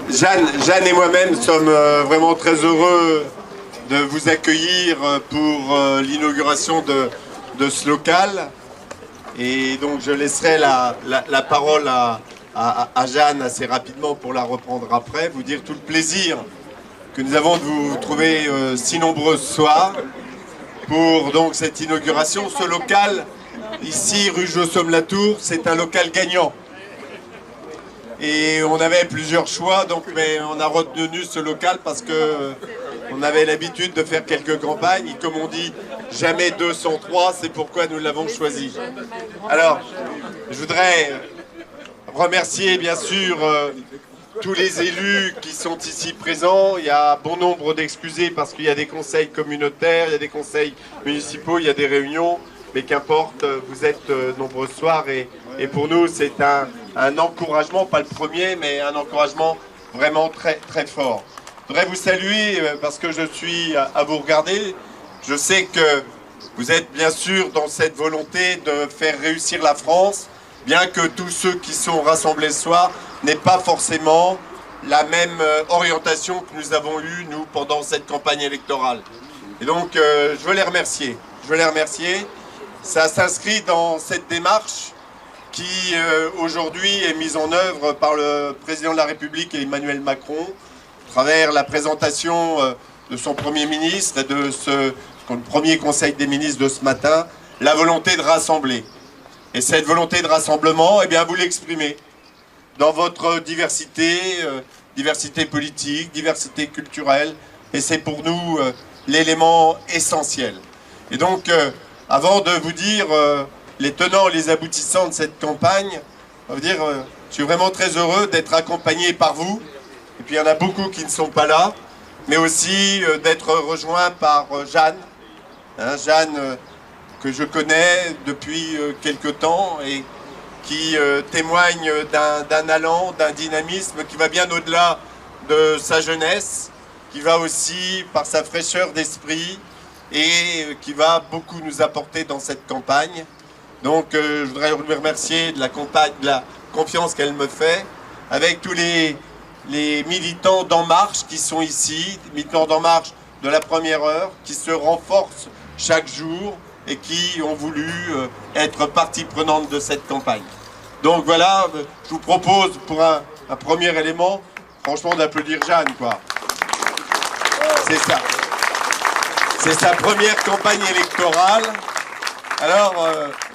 Jeanne et moi-même sommes vraiment très heureux de vous accueillir pour l'inauguration de ce local. Et donc je laisserai la parole à Jeanne assez rapidement pour la reprendre après, vous dire tout le plaisir que nous avons de vous trouver si nombreux ce soir pour donc cette inauguration. Ce local, ici, rue Jossom-Latour, c'est un local gagnant. Et on avait plusieurs choix, donc, mais on a retenu ce local parce que on avait l'habitude de faire quelques campagnes. Et comme on dit, jamais 203, c'est pourquoi nous l'avons choisi. Alors, je voudrais remercier bien sûr tous les élus qui sont ici présents. Il y a bon nombre d'excusés parce qu'il y a des conseils communautaires, il y a des conseils municipaux, il y a des réunions. Mais qu'importe, vous êtes nombreux ce soir et pour nous c'est un encouragement, pas le premier, mais un encouragement vraiment très, très fort. Je voudrais vous saluer parce que je suis à vous regarder. Je sais que vous êtes bien sûr dans cette volonté de faire réussir la France, bien que tous ceux qui sont rassemblés ce soir n'aient pas forcément la même orientation que nous avons eue, nous, pendant cette campagne électorale. Et donc, je veux les remercier. Je veux les remercier. Ça s'inscrit dans cette démarche qui, aujourd'hui, est mise en œuvre par le président de la République Emmanuel Macron, à travers la présentation de son Premier ministre et de ce premier Conseil des ministres de ce matin, la volonté de rassembler. Et cette volonté de rassemblement, eh bien, vous l'exprimez dans votre diversité, diversité politique, diversité culturelle, et c'est pour nous l'élément essentiel. Et donc, avant de vous dire les tenants et les aboutissants de cette campagne, on va dire, je suis vraiment très heureux d'être accompagné par vous, et puis il y en a beaucoup qui ne sont pas là, mais aussi d'être rejoint par Jeanne, Jeanne que je connais depuis quelque temps et qui témoigne d'un allant, d'un dynamisme qui va bien au-delà de sa jeunesse, qui va aussi par sa fraîcheur d'esprit et qui va beaucoup nous apporter dans cette campagne. Donc je voudrais lui remercier de la confiance qu'elle me fait, avec tous les militants d'En Marche qui sont ici, militants d'En Marche de la première heure, qui se renforcent chaque jour et qui ont voulu être partie prenante de cette campagne. Donc voilà, je vous propose pour un premier élément, franchement d'applaudir Jeanne, quoi. C'est ça. C'est sa première campagne électorale. Alors,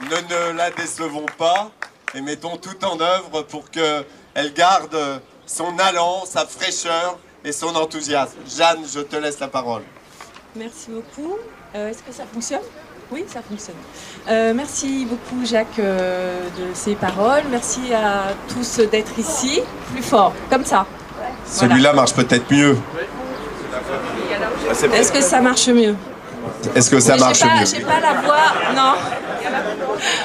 ne la décevons pas et mettons tout en œuvre pour qu'elle garde son allant, sa fraîcheur et son enthousiasme. Jeanne, je te laisse la parole. Merci beaucoup. Est-ce que ça fonctionne ? Oui, ça fonctionne. Merci beaucoup, Jacques, de ces paroles. Merci à tous d'être ici. Plus fort, comme ça. Celui-là marche peut-être mieux. Est-ce que ça marche mieux ? Est-ce que ça marche mieux ? J'ai pas la voix, non.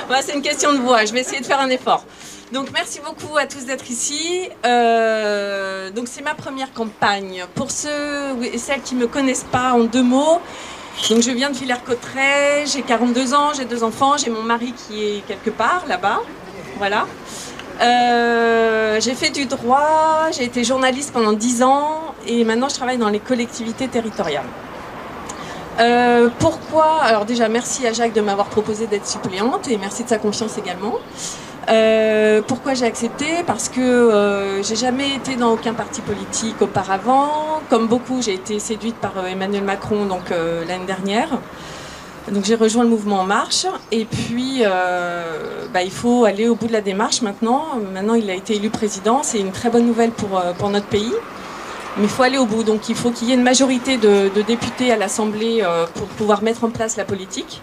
Ouais, c'est une question de voix, je vais essayer de faire un effort. Donc merci beaucoup à tous d'être ici. Donc c'est ma première campagne. Pour ceux et celles qui ne me connaissent pas, en 2 mots, donc je viens de Villers-Cotterêts, j'ai 42 ans, j'ai 2 enfants, j'ai mon mari qui est quelque part là-bas. Voilà. J'ai fait du droit, j'ai été journaliste pendant 10 ans et maintenant je travaille dans les collectivités territoriales. Pourquoi ? Alors déjà merci à Jacques de m'avoir proposé d'être suppléante et merci de sa confiance également. Pourquoi j'ai accepté ? Parce que j'ai jamais été dans aucun parti politique auparavant. Comme beaucoup, j'ai été séduite par Emmanuel Macron donc, l'année dernière. Donc j'ai rejoint le mouvement En Marche. Et puis, il faut aller au bout de la démarche maintenant. Maintenant, il a été élu président. C'est une très bonne nouvelle pour notre pays. Mais il faut aller au bout. Donc il faut qu'il y ait une majorité de députés à l'Assemblée pour pouvoir mettre en place la politique.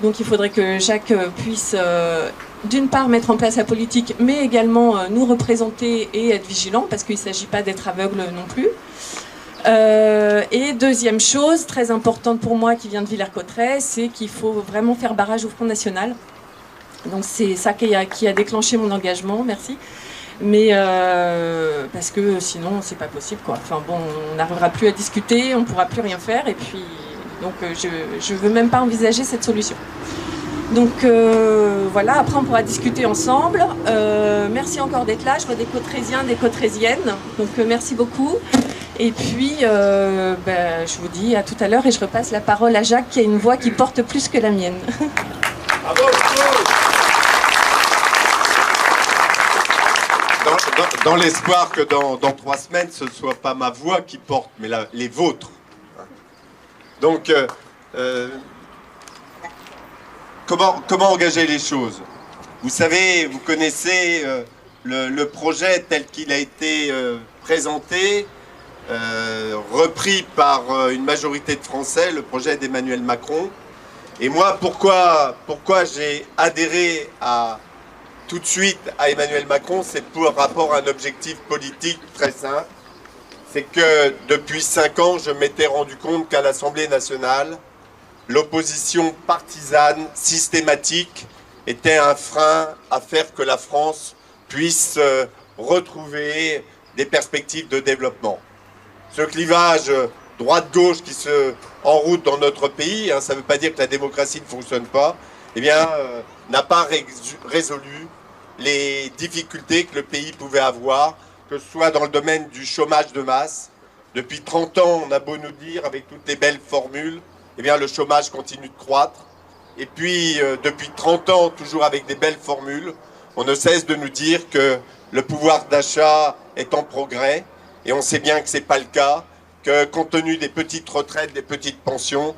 Donc il faudrait que Jacques puisse, d'une part, mettre en place la politique, mais également nous représenter et être vigilant, parce qu'il ne s'agit pas d'être aveugle non plus. Et deuxième chose, très importante pour moi qui vient de Villers-Cotterêts, c'est qu'il faut vraiment faire barrage au Front National. Donc c'est ça qui a déclenché mon engagement, merci. Mais parce que sinon c'est pas possible, quoi. Enfin bon, on n'arrivera plus à discuter, on ne pourra plus rien faire et puis donc je veux même pas envisager cette solution. Donc voilà, après on pourra discuter ensemble. Merci encore d'être là, je vois des Cotrésiens, des Cotrésiennes, donc merci beaucoup. Et puis je vous dis à tout à l'heure et je repasse la parole à Jacques qui a une voix qui porte plus que la mienne. Bravo. Dans l'espoir que dans 3 semaines, ce ne soit pas ma voix qui porte, mais les vôtres. Donc, comment engager les choses? Vous savez, vous connaissez le projet tel qu'il a été présenté, repris par une majorité de Français, le projet d'Emmanuel Macron. Et moi, pourquoi j'ai adhéré tout de suite à Emmanuel Macron, c'est pour rapport à un objectif politique très simple. C'est que depuis 5 ans, je m'étais rendu compte qu'à l'Assemblée nationale, l'opposition partisane systématique était un frein à faire que la France puisse retrouver des perspectives de développement. Ce clivage droite-gauche qui se enroute dans notre pays, ça ne veut pas dire que la démocratie ne fonctionne pas, n'a pas résolu les difficultés que le pays pouvait avoir, que ce soit dans le domaine du chômage de masse. Depuis 30 ans, on a beau nous dire, avec toutes les belles formules, le chômage continue de croître. Et puis, depuis 30 ans, toujours avec des belles formules, on ne cesse de nous dire que le pouvoir d'achat est en progrès. Et on sait bien que ce n'est pas le cas, que compte tenu des petites retraites, des petites pensions,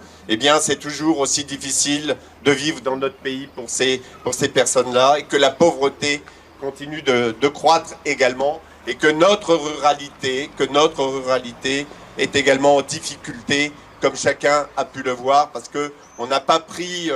c'est toujours aussi difficile de vivre dans notre pays pour ces personnes-là, et que la pauvreté continue de croître également, et que notre ruralité est également en difficulté, comme chacun a pu le voir, parce qu'on n'a pas pris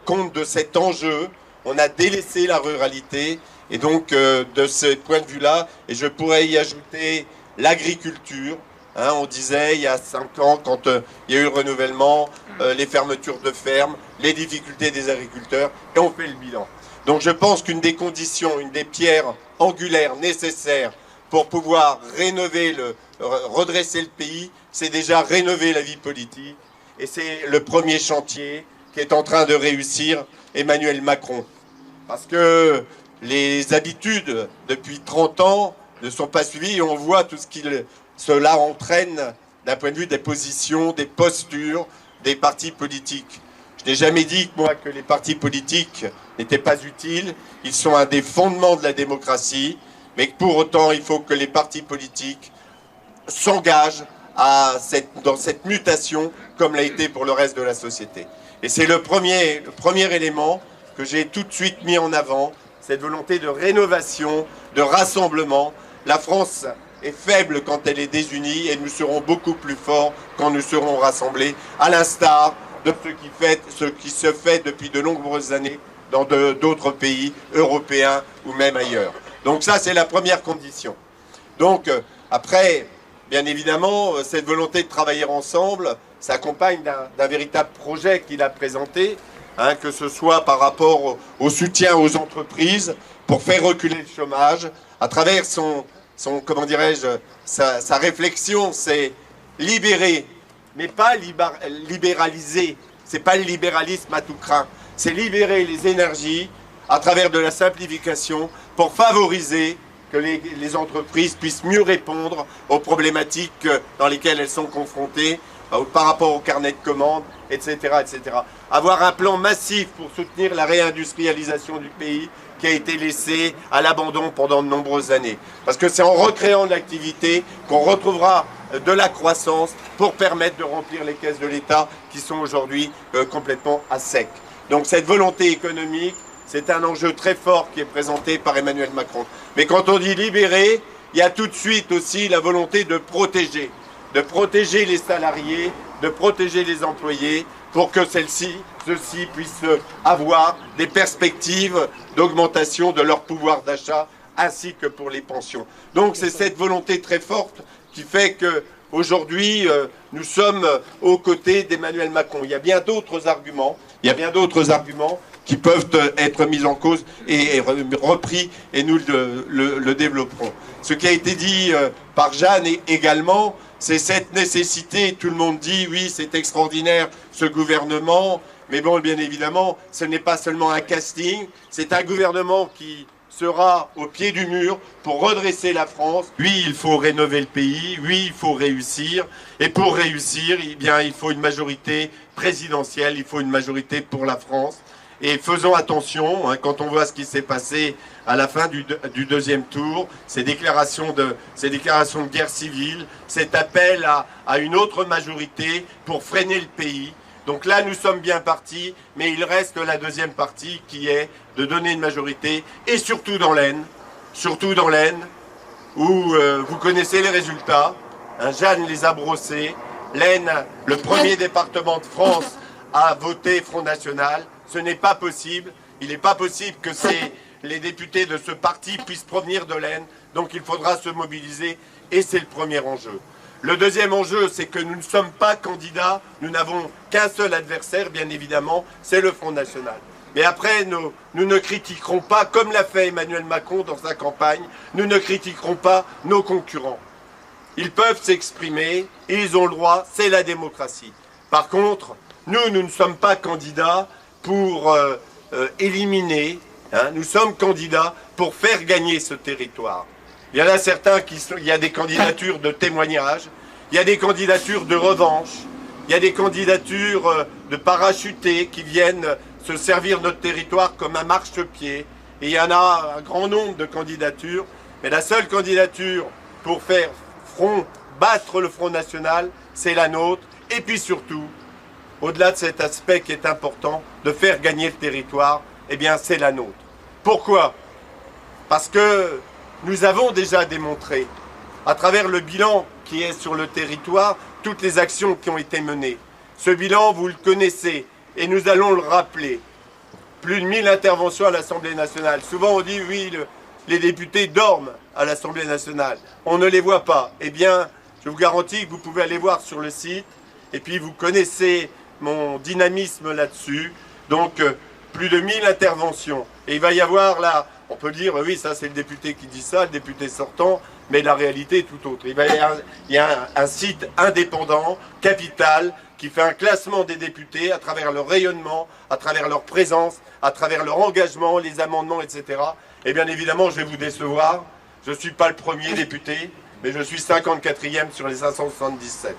compte de cet enjeu, on a délaissé la ruralité, et donc de ce point de vue-là, et je pourrais y ajouter l'agriculture. On disait il y a 5 ans, quand il y a eu le renouvellement, les fermetures de fermes, les difficultés des agriculteurs, et on fait le bilan. Donc je pense qu'une des conditions, une des pierres angulaires nécessaires pour pouvoir redresser le pays, c'est déjà rénover la vie politique. Et c'est le premier chantier qui est en train de réussir Emmanuel Macron. Parce que les habitudes, depuis 30 ans, ne sont pas suivies, et on voit tout ce cela entraîne d'un point de vue des positions, des postures, des partis politiques. Je n'ai jamais dit que les partis politiques n'étaient pas utiles. Ils sont un des fondements de la démocratie, mais que pour autant, il faut que les partis politiques s'engagent dans cette mutation, comme l'a été pour le reste de la société. Et c'est le premier élément que j'ai tout de suite mis en avant, cette volonté de rénovation, de rassemblement. La France est faible quand elle est désunie, et nous serons beaucoup plus forts quand nous serons rassemblés, à l'instar de ce qui se fait depuis de nombreuses années dans d'autres pays européens ou même ailleurs. Donc ça, c'est la première condition. Donc après, bien évidemment, cette volonté de travailler ensemble s'accompagne d'un véritable projet qu'il a présenté, que ce soit par rapport au soutien aux entreprises pour faire reculer le chômage, à travers comment dirais-je, sa réflexion, c'est libérer, mais pas libéraliser. C'est pas le libéralisme à tout crin. C'est libérer les énergies à travers de la simplification pour favoriser que les entreprises puissent mieux répondre aux problématiques dans lesquelles elles sont confrontées par rapport au carnet de commandes, etc., etc. Avoir un plan massif pour soutenir la réindustrialisation du pays qui a été laissé à l'abandon pendant de nombreuses années. Parce que c'est en recréant de l'activité qu'on retrouvera de la croissance pour permettre de remplir les caisses de l'État qui sont aujourd'hui complètement à sec. Donc cette volonté économique, c'est un enjeu très fort qui est présenté par Emmanuel Macron. Mais quand on dit libérer, il y a tout de suite aussi la volonté de protéger les salariés, de protéger les employés, pour que ceux-ci puissent avoir des perspectives d'augmentation de leur pouvoir d'achat, ainsi que pour les pensions. Donc c'est cette volonté très forte qui fait qu'aujourd'hui, nous sommes aux côtés d'Emmanuel Macron. Il y a bien d'autres arguments, qui peuvent être mis en cause et repris, et nous le développerons. Ce qui a été dit par Jeanne également, c'est cette nécessité. Tout le monde dit oui, c'est extraordinaire ce gouvernement, Mais bon, bien évidemment, ce n'est pas seulement un casting, c'est un gouvernement qui sera au pied du mur pour redresser la France. Oui, il faut rénover le pays, oui, il faut réussir. Et pour réussir, eh bien, il faut une majorité présidentielle, il faut une majorité pour la France. Et faisons attention, hein, quand on voit ce qui s'est passé à la fin du deuxième tour, ces déclarations de guerre civile, cet appel à une autre majorité pour freiner le pays. Donc là, nous sommes bien partis, mais il reste la deuxième partie qui est de donner une majorité, et surtout dans l'Aisne, où vous connaissez les résultats. Hein, Jeanne les a brossés. L'Aisne, le premier département de France, a voté Front National. Ce n'est pas possible. Il n'est pas possible que les députés de ce parti puissent provenir de l'Aisne. Donc il faudra se mobiliser, et c'est le premier enjeu. Le deuxième enjeu, c'est que nous ne sommes pas candidats, nous n'avons qu'un seul adversaire, bien évidemment, c'est le Front National. Mais après, nous ne critiquerons pas, comme l'a fait Emmanuel Macron dans sa campagne, nous ne critiquerons pas nos concurrents. Ils peuvent s'exprimer, ils ont le droit, c'est la démocratie. Par contre, nous ne sommes pas candidats pour éliminer, hein, nous sommes candidats pour faire gagner ce territoire. Il y en a certains il y a des candidatures de témoignage, il y a des candidatures de revanche, il y a des candidatures de parachutés qui viennent se servir notre territoire comme un marchepied. Et il y en a un grand nombre de candidatures, mais la seule candidature pour faire battre le Front National, c'est la nôtre. Et puis surtout, au-delà de cet aspect qui est important, de faire gagner le territoire, eh bien c'est la nôtre. Pourquoi? Parce que nous avons déjà démontré, à travers le bilan qui est sur le territoire, toutes les actions qui ont été menées. Ce bilan, vous le connaissez, et nous allons le rappeler. Plus de 1000 interventions à l'Assemblée nationale. Souvent on dit, oui, les députés dorment à l'Assemblée nationale. On ne les voit pas. Eh bien, je vous garantis que vous pouvez aller voir sur le site, et puis vous connaissez mon dynamisme là-dessus. Donc, plus de 1000 interventions. Et il va y avoir là, on peut dire, oui, ça c'est le député qui dit ça, le député sortant, mais la réalité est tout autre. Il y a un site indépendant, capital, qui fait un classement des députés à travers leur rayonnement, à travers leur présence, à travers leur engagement, les amendements, etc. Et bien évidemment, je vais vous décevoir, je ne suis pas le premier député, mais je suis 54e sur les 577.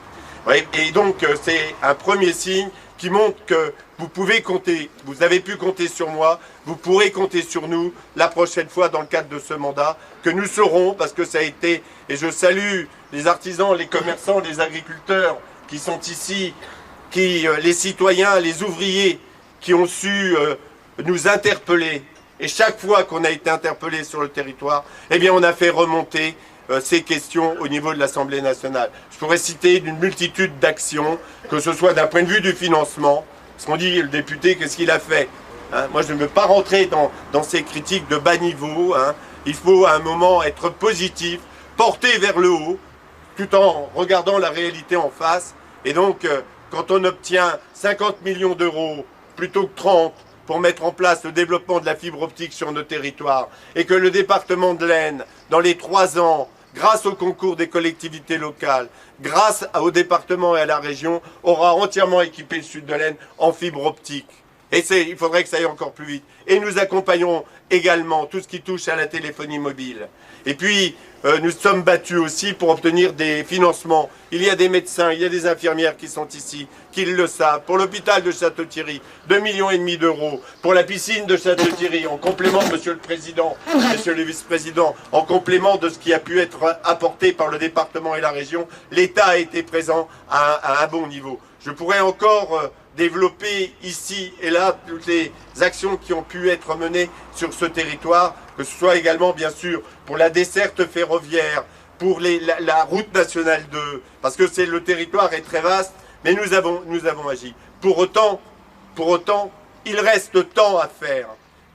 Et donc, c'est un premier signe qui montre que vous pouvez compter, vous avez pu compter sur moi, vous pourrez compter sur nous la prochaine fois dans le cadre de ce mandat, que nous saurons, parce que ça a été, et je salue les artisans, les commerçants, les agriculteurs qui sont ici, les citoyens, les ouvriers qui ont su nous interpeller. Et chaque fois qu'on a été interpellé sur le territoire, eh bien on a fait remonter ces questions au niveau de l'Assemblée nationale. Je pourrais citer une multitude d'actions, que ce soit d'un point de vue du financement, parce qu'on dit, le député, qu'est-ce qu'il a fait, hein? Moi, je ne veux pas rentrer dans ces critiques de bas niveau. Hein. Il faut à un moment être positif, porter vers le haut, tout en regardant la réalité en face. Et donc, quand on obtient 50 millions d'euros plutôt que 30 pour mettre en place le développement de la fibre optique sur nos territoires, et que le département de l'Aisne, dans les 3 ans, grâce au concours des collectivités locales, grâce au département et à la région, aura entièrement équipé le sud de l'Aisne en fibre optique. Et il faudrait que ça aille encore plus vite. Et nous accompagnons également tout ce qui touche à la téléphonie mobile. Et puis, nous sommes battus aussi pour obtenir des financements. Il y a des médecins, il y a des infirmières qui sont ici, qui le savent. Pour l'hôpital de Château-Thierry, 2,5 millions d'euros. Pour la piscine de Château-Thierry, en complément, Monsieur le Président, Monsieur le Vice-président, en complément de ce qui a pu être apporté par le département et la région, l'État a été présent à un bon niveau. Je pourrais encore développer ici et là toutes les actions qui ont pu être menées sur ce territoire, que ce soit également bien sûr pour la desserte ferroviaire, pour la route nationale 2, parce que le territoire est très vaste, mais nous avons agi. Pour autant, il reste tant à faire,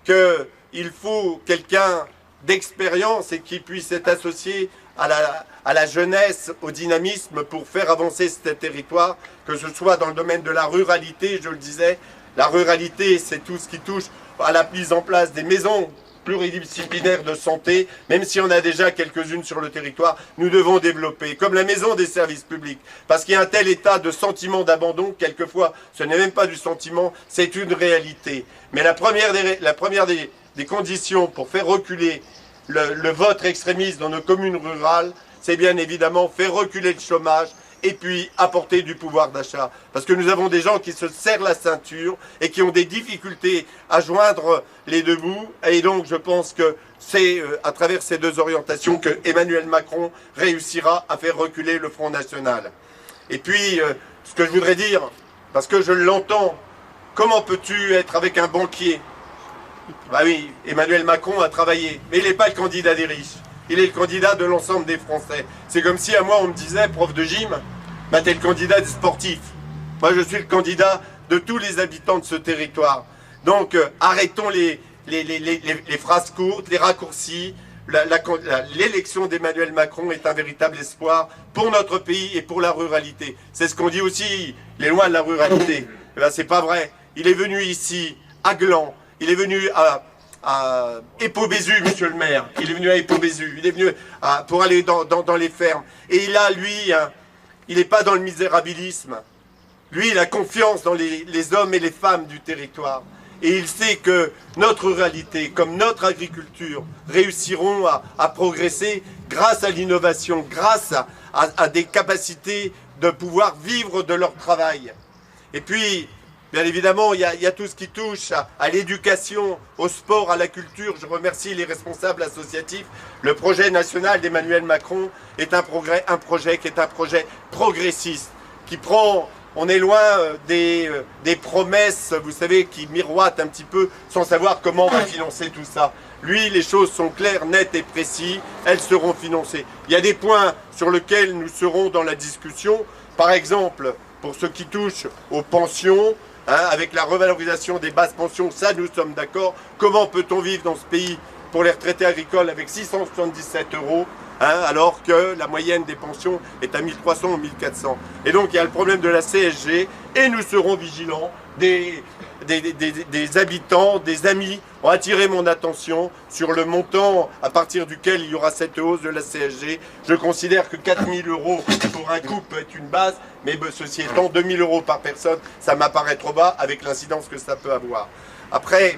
qu'il faut quelqu'un d'expérience et qui puisse être associé à la jeunesse, au dynamisme pour faire avancer ce territoire, que ce soit dans le domaine de la ruralité, je le disais. La ruralité, c'est tout ce qui touche à la mise en place des maisons pluridisciplinaires de santé, même si on a déjà quelques-unes sur le territoire, nous devons développer, comme la maison des services publics, parce qu'il y a un tel état de sentiment d'abandon, quelquefois, ce n'est même pas du sentiment, c'est une réalité. Mais la première des conditions pour faire reculer le vote extrémiste dans nos communes rurales, c'est bien évidemment faire reculer le chômage, et puis apporter du pouvoir d'achat. Parce que nous avons des gens qui se serrent la ceinture et qui ont des difficultés à joindre les deux bouts. Et donc je pense que c'est à travers ces deux orientations que Emmanuel Macron réussira à faire reculer le Front National. Et puis, ce que je voudrais dire, parce que je l'entends, comment peux-tu être avec un banquier? Bah oui, Emmanuel Macron a travaillé, mais il n'est pas le candidat des riches. Il est le candidat de l'ensemble des Français. C'est comme si à moi on me disait, prof de gym, bah t'es le candidat des sportifs. Moi je suis le candidat de tous les habitants de ce territoire. Donc arrêtons les phrases courtes, les raccourcis. L'élection d'Emmanuel Macron est un véritable espoir pour notre pays et pour la ruralité. C'est ce qu'on dit aussi, il est loin de la ruralité. Eh ben, c'est pas vrai. Il est venu ici, à Gland, il est venu à Épau-Bézu, monsieur le maire. Il est venu à Épau-Bézu. Il est venu pour aller dans les fermes. Et il a, lui, il n'est pas dans le misérabilisme. Lui, il a confiance dans les hommes et les femmes du territoire. Et il sait que notre ruralité, comme notre agriculture, réussiront à progresser grâce à l'innovation, grâce à des capacités de pouvoir vivre de leur travail. Et puis, bien évidemment, il y a tout ce qui touche à l'éducation, au sport, à la culture. Je remercie les responsables associatifs. Le projet national d'Emmanuel Macron est un projet qui est un projet progressiste, qui prend... On est loin des promesses, vous savez, qui miroitent un petit peu sans savoir comment on va financer tout ça. Lui, les choses sont claires, nettes et précises. Elles seront financées. Il y a des points sur lesquels nous serons dans la discussion. Par exemple, pour ce qui touche aux pensions, avec la revalorisation des basses pensions, ça nous sommes d'accord. Comment peut-on vivre dans ce pays pour les retraités agricoles avec 677 €, alors que la moyenne des pensions est à 1300 ou 1400. Et donc il y a le problème de la CSG, et nous serons vigilants. Des habitants, des amis ont attiré mon attention sur le montant à partir duquel il y aura cette hausse de la CSG. Je considère que 4 000 € pour un couple peut être une base, mais ceci étant, 2 000 € par personne, ça m'apparaît trop bas avec l'incidence que ça peut avoir. Après,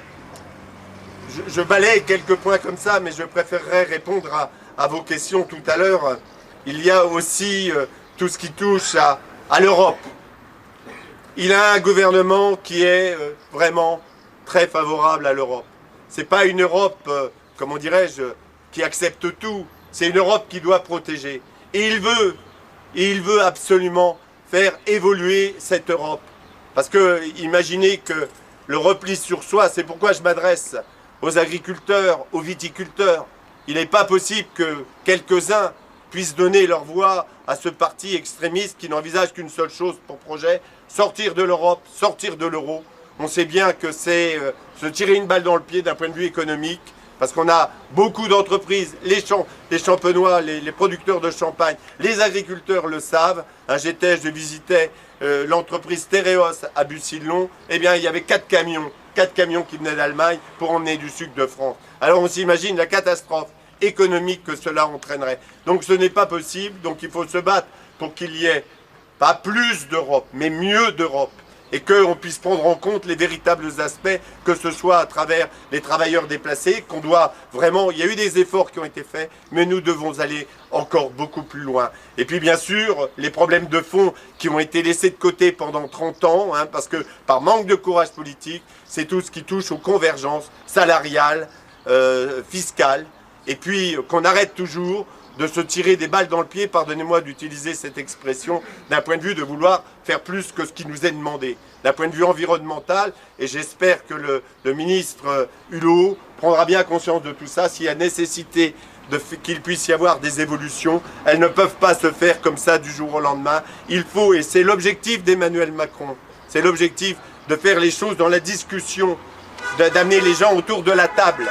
je balaye quelques points comme ça, mais je préférerais répondre à vos questions tout à l'heure. Il y a aussi tout ce qui touche à l'Europe. Il a un gouvernement qui est vraiment très favorable à l'Europe. C'est pas une Europe, comment dirais-je, qui accepte tout. C'est une Europe qui doit protéger. Et il veut absolument faire évoluer cette Europe. Parce que imaginez que le repli sur soi, c'est pourquoi je m'adresse aux agriculteurs, aux viticulteurs. Il n'est pas possible que quelques-uns puissent donner leur voix à ce parti extrémiste qui n'envisage qu'une seule chose pour projet, sortir de l'Europe, sortir de l'euro. On sait bien que c'est se tirer une balle dans le pied d'un point de vue économique, parce qu'on a beaucoup d'entreprises, les champenois, les producteurs de champagne, les agriculteurs le savent. Je visitais l'entreprise Tereos à Bussy-le-Long. Eh bien, il y avait 4 camions qui venaient d'Allemagne pour emmener du sucre de France. Alors on s'imagine la catastrophe économique que cela entraînerait. Donc ce n'est pas possible, donc il faut se battre pour qu'il y ait pas plus d'Europe, mais mieux d'Europe. Et qu'on puisse prendre en compte les véritables aspects, que ce soit à travers les travailleurs déplacés, qu'on doit vraiment... Il y a eu des efforts qui ont été faits, mais nous devons aller encore beaucoup plus loin. Et puis bien sûr, les problèmes de fond qui ont été laissés de côté pendant 30 ans, parce que par manque de courage politique, c'est tout ce qui touche aux convergences salariales, fiscales, et puis qu'on arrête toujours de se tirer des balles dans le pied, pardonnez-moi d'utiliser cette expression, d'un point de vue de vouloir faire plus que ce qui nous est demandé, d'un point de vue environnemental, et j'espère que le ministre Hulot prendra bien conscience de tout ça. S'il y a nécessité qu'il puisse y avoir des évolutions, elles ne peuvent pas se faire comme ça du jour au lendemain. Il faut, et c'est l'objectif d'Emmanuel Macron, c'est l'objectif de faire les choses dans la discussion, d'amener les gens autour de la table,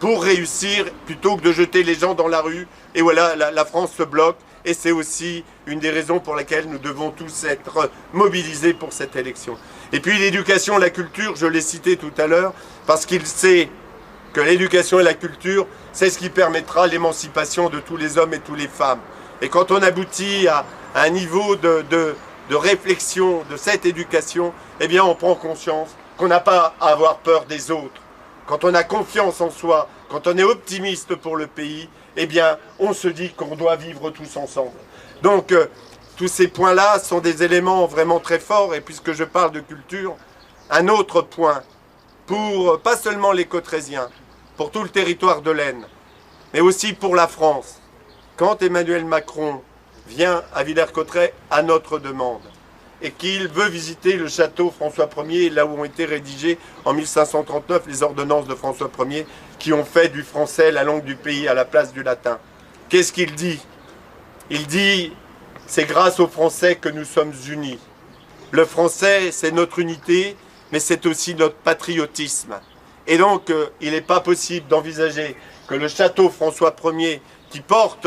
pour réussir, plutôt que de jeter les gens dans la rue. Et voilà, la France se bloque. Et c'est aussi une des raisons pour lesquelles nous devons tous être mobilisés pour cette élection. Et puis l'éducation, la culture, je l'ai cité tout à l'heure, parce qu'il sait que l'éducation et la culture, c'est ce qui permettra l'émancipation de tous les hommes et toutes les femmes. Et quand on aboutit à un niveau de réflexion de cette éducation, eh bien on prend conscience qu'on n'a pas à avoir peur des autres. Quand on a confiance en soi, quand on est optimiste pour le pays, eh bien on se dit qu'on doit vivre tous ensemble. Donc tous ces points-là sont des éléments vraiment très forts. Et puisque je parle de culture, un autre point, pour pas seulement les Cautraisiens, pour tout le territoire de l'Aisne, mais aussi pour la France. Quand Emmanuel Macron vient à Villers-Cotterêts à notre demande, et qu'il veut visiter le château François Ier, là où ont été rédigées en 1539 les ordonnances de François Ier, qui ont fait du français la langue du pays à la place du latin. Qu'est-ce qu'il dit? Il dit, c'est grâce au français que nous sommes unis. Le français, c'est notre unité, mais c'est aussi notre patriotisme. Et donc, il n'est pas possible d'envisager que le château François Ier, qui porte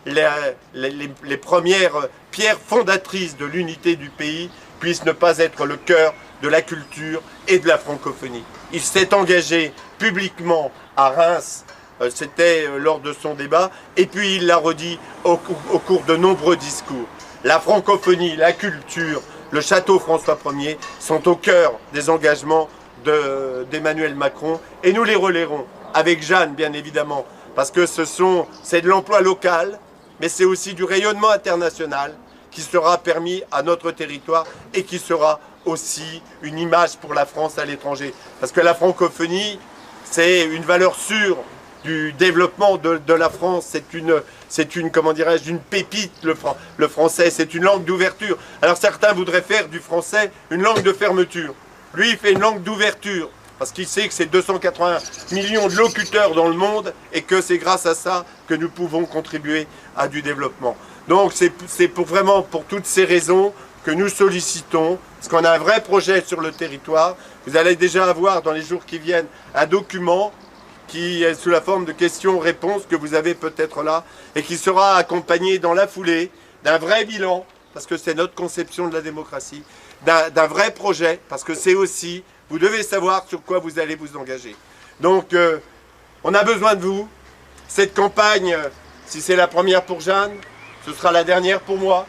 les premières pierres fondatrices de l'unité du pays, puisse ne pas être le cœur de la culture et de la francophonie. Il s'est engagé publiquement à Reims, c'était lors de son débat, et puis il l'a redit au cours de nombreux discours. La francophonie, la culture, le château François Ier sont au cœur des engagements d'Emmanuel Macron, et nous les relayerons avec Jeanne, bien évidemment, parce que c'est de l'emploi local, mais c'est aussi du rayonnement international qui sera permis à notre territoire et qui sera aussi une image pour la France à l'étranger. Parce que la francophonie, c'est une valeur sûre du développement de la France, c'est une comment dirais-je, une pépite, le français, c'est une langue d'ouverture. Alors certains voudraient faire du français une langue de fermeture. Lui, il fait une langue d'ouverture, parce qu'il sait que c'est 280 millions de locuteurs dans le monde et que c'est grâce à ça que nous pouvons contribuer à du développement. Donc c'est vraiment pour toutes ces raisons que nous sollicitons, parce qu'on a un vrai projet sur le territoire. Vous allez déjà avoir dans les jours qui viennent un document qui est sous la forme de questions-réponses que vous avez peut-être là, et qui sera accompagné dans la foulée d'un vrai bilan, parce que c'est notre conception de la démocratie, d'un vrai projet, parce que c'est aussi, vous devez savoir sur quoi vous allez vous engager. Donc, on a besoin de vous. Cette campagne, si c'est la première pour Jeanne, ce sera la dernière pour moi,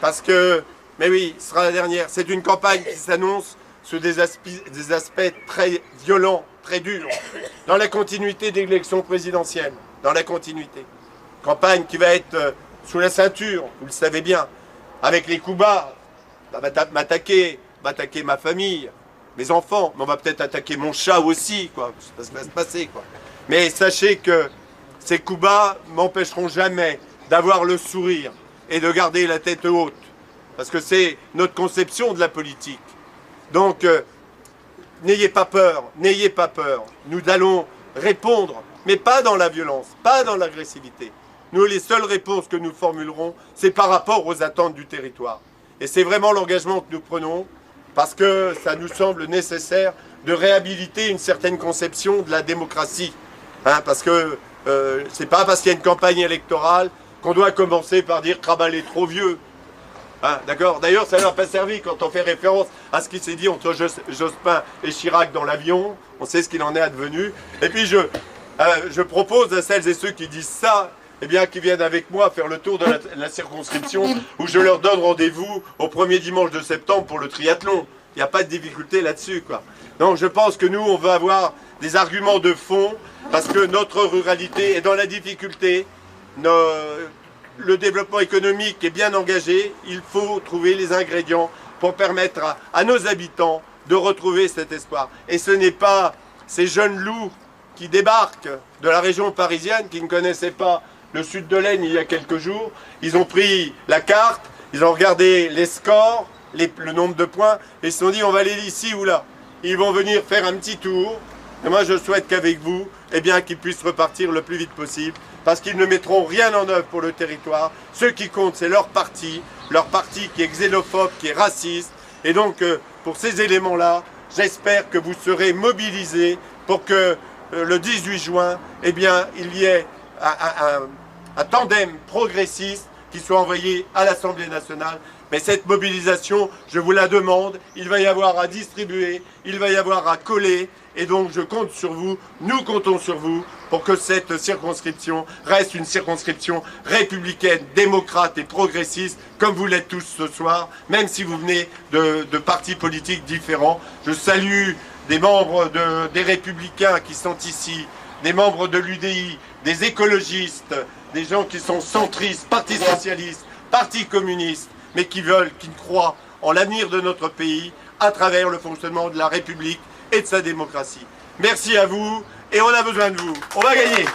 parce que, mais oui, ce sera la dernière. C'est une campagne qui s'annonce sous des aspects très violents, très durs, dans la continuité de l'élection présidentielle, dans la continuité. Campagne qui va être sous la ceinture, vous le savez bien, avec les coups bas, m'attaquer ma famille, mes enfants, mais on va peut-être attaquer mon chat aussi, quoi. Ça va se passer, quoi. Mais sachez que ces coups bas m'empêcheront jamais d'avoir le sourire et de garder la tête haute, parce que c'est notre conception de la politique. Donc, n'ayez pas peur, n'ayez pas peur. Nous allons répondre, mais pas dans la violence, pas dans l'agressivité. Nous, les seules réponses que nous formulerons, c'est par rapport aux attentes du territoire. Et c'est vraiment l'engagement que nous prenons, parce que ça nous semble nécessaire de réhabiliter une certaine conception de la démocratie. Hein, parce que c'est pas parce qu'il y a une campagne électorale qu'on doit commencer par dire « Krabal est trop vieux ». Hein, d'accord. D'ailleurs, ça n'a pas servi quand on fait référence à ce qui s'est dit entre Jospin et Chirac dans l'avion. On sait ce qu'il en est advenu. Et puis je propose à celles et ceux qui disent ça, eh bien, qui viennent avec moi faire le tour de la circonscription, où je leur donne rendez-vous au premier dimanche de septembre pour le triathlon. Il n'y a pas de difficulté là-dessus, quoi. Donc je pense que nous, on va avoir des arguments de fond, parce que notre ruralité est dans la difficulté. Le développement économique est bien engagé. Il faut trouver les ingrédients pour permettre à nos habitants de retrouver cet espoir. Et ce n'est pas ces jeunes loups qui débarquent de la région parisienne, qui ne connaissaient pas le sud de l'Aisne il y a quelques jours. Ils ont pris la carte, ils ont regardé les scores, le nombre de points, et ils se sont dit on va aller ici ou là. Ils vont venir faire un petit tour. Et moi je souhaite qu'avec vous, eh bien, qu'ils puissent repartir le plus vite possible, parce qu'ils ne mettront rien en œuvre pour le territoire. Ce qui compte, c'est leur parti qui est xénophobe, qui est raciste. Et donc, pour ces éléments-là, j'espère que vous serez mobilisés pour que le 18 juin, eh bien, il y ait un tandem progressiste qui soit envoyé à l'Assemblée nationale. Mais cette mobilisation, je vous la demande, il va y avoir à distribuer, il va y avoir à coller, et donc je compte sur vous, nous comptons sur vous, pour que cette circonscription reste une circonscription républicaine, démocrate et progressiste, comme vous l'êtes tous ce soir, même si vous venez de partis politiques différents. Je salue des membres des Républicains qui sont ici, des membres de l'UDI, des écologistes, des gens qui sont centristes, Parti socialiste, Parti communiste, mais qui croient en l'avenir de notre pays à travers le fonctionnement de la République et de sa démocratie. Merci à vous et on a besoin de vous. On va gagner.